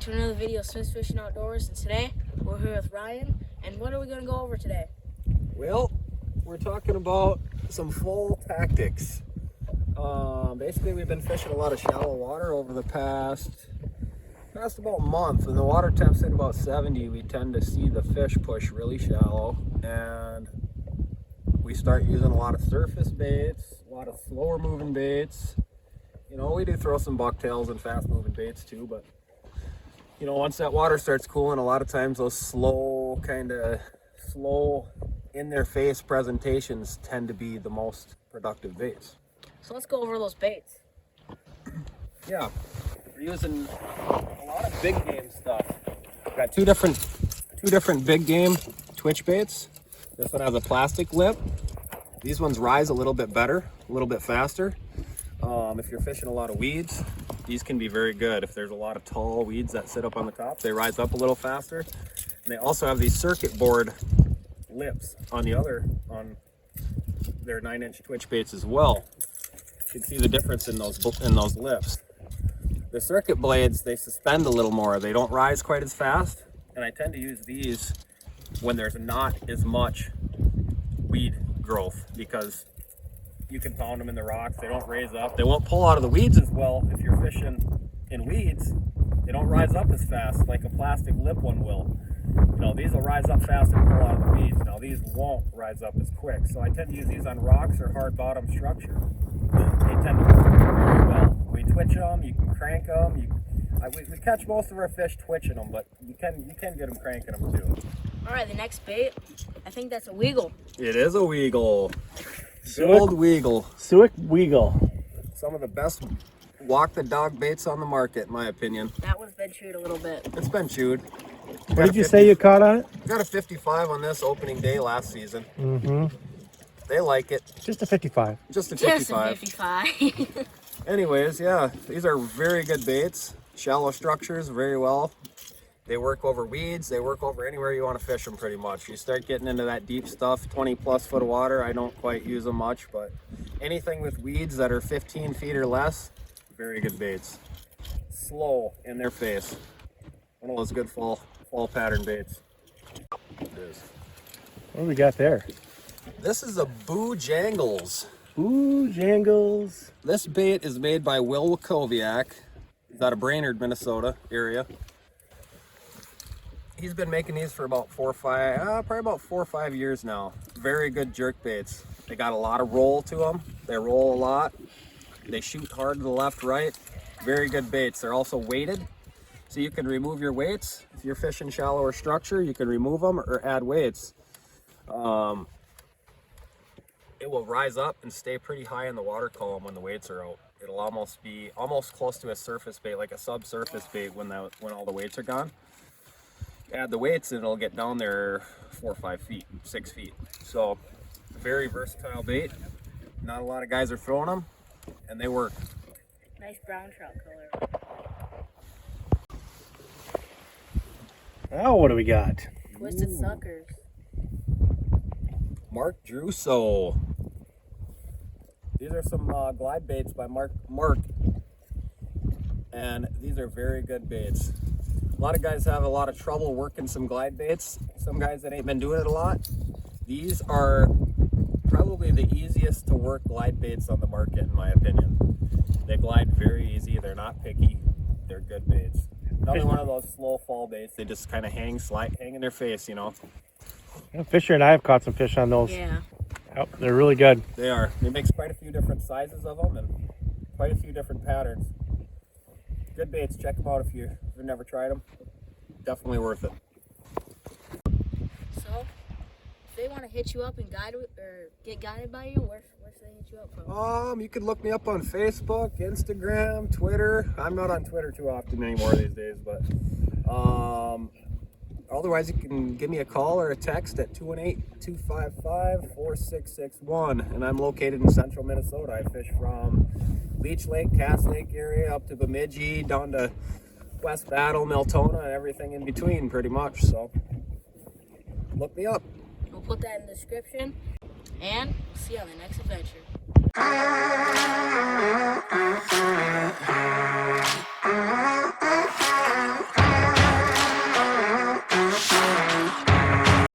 to another video of Smith Fishing Outdoors, and today we're here with Ryan. And what are we going to go over today? Well, we're talking about some fall tactics. Basically, we've been fishing a lot of shallow water over the past about month, and the water temp's at about 70. We tend to see the fish push really shallow, and we start using a lot of surface baits, a lot of slower moving baits. You know, we do throw some bucktails and fast moving baits too, but you know, once that water starts cooling, a lot of times those slow in their face presentations tend to be the most productive baits. So let's go over those baits. Yeah, we're using a lot of big game stuff. We've got two different big game twitch baits. This one has a plastic lip. These ones rise a little bit better, a little bit faster. If you're fishing a lot of weeds, these can be very good. If there's a lot of tall weeds that sit up on the top, they rise up a little faster. And they also have these circuit board lips on their 9-inch twitch baits as well. You can see the difference in those lips. The circuit blades, they suspend a little more. They don't rise quite as fast. And I tend to use these when there's not as much weed growth, because you can pound them in the rocks. They don't raise up. They won't pull out of the weeds as well. If you're fishing in weeds, they don't rise up as fast like a plastic lip one will. You know, these will rise up fast and pull out of the weeds. Now these won't rise up as quick. So I tend to use these on rocks or hard bottom structure. They tend to work very well. We twitch them, you can crank them. We catch most of our fish twitching them, but you can get them cranking them too. All right, the next bait, I think that's a weagle. It is a weagle. Good old weagle. Suic weagle. Some of the best walk the dog baits on the market, in my opinion. That one's been chewed a little bit. It's been chewed. What did you say you caught on it? Got a 55 on this opening day last season. Mm-hmm. They like it. Just a 55. Just a 55. Just a 55. Anyways, yeah, these are very good baits. Shallow structures, very well. They work over weeds. They work over anywhere you want to fish them pretty much. You start getting into that deep stuff, 20 plus foot of water, I don't quite use them much, but anything with weeds that are 15 feet or less, very good baits. Slow in their face. One of those good fall pattern baits. It is. What do we got there? This is a Boo Jangles. Ooh, Jangles. This bait is made by Will Wakowiak. He's out of Brainerd, Minnesota area. He's been making these for about probably about 4 or 5 years now. Very good jerk baits. They got a lot of roll to them. They roll a lot. They shoot hard to the left, right. Very good baits. They're also weighted, so you can remove your weights. If you're fishing shallower structure, you can remove them or add weights. It will rise up and stay pretty high in the water column when the weights are out. It'll almost be close to a surface bait, like a subsurface bait when all the weights are gone. Add the weights and it'll get down there 4 or 5 feet, 6 feet. So very versatile bait. Not a lot of guys are throwing them, and they work. Nice brown trout color. Oh, what do we got? Twisted suckers. Mark Druso. These are some glide baits by Mark, and these are very good baits. A lot of guys have a lot of trouble working some glide baits. Some guys that ain't been doing it a lot. These are probably the easiest to work glide baits on the market, in my opinion. They glide very easy. They're not picky. They're good baits. Another one of those slow fall baits. They just kind of hang in their face, you know. Yeah, Fisher and I have caught some fish on those. Yeah. Yep, they're really good. They are. They makes quite a few different sizes of them and quite a few different patterns. Good baits. Check them out if you've never tried them. Definitely worth it. So, if they want to hit you up and get guided by you, where should they hit you up from? You can look me up on Facebook, Instagram, Twitter. I'm not on Twitter too often anymore these days, but otherwise you can give me a call or a text at 218-255-4661, and I'm located in central Minnesota. I fish from Leech Lake, Cass Lake area up to Bemidji, down to West Battle, Miltona, and everything in between pretty much. So look me up. We'll put that in the description, and see you on the next adventure.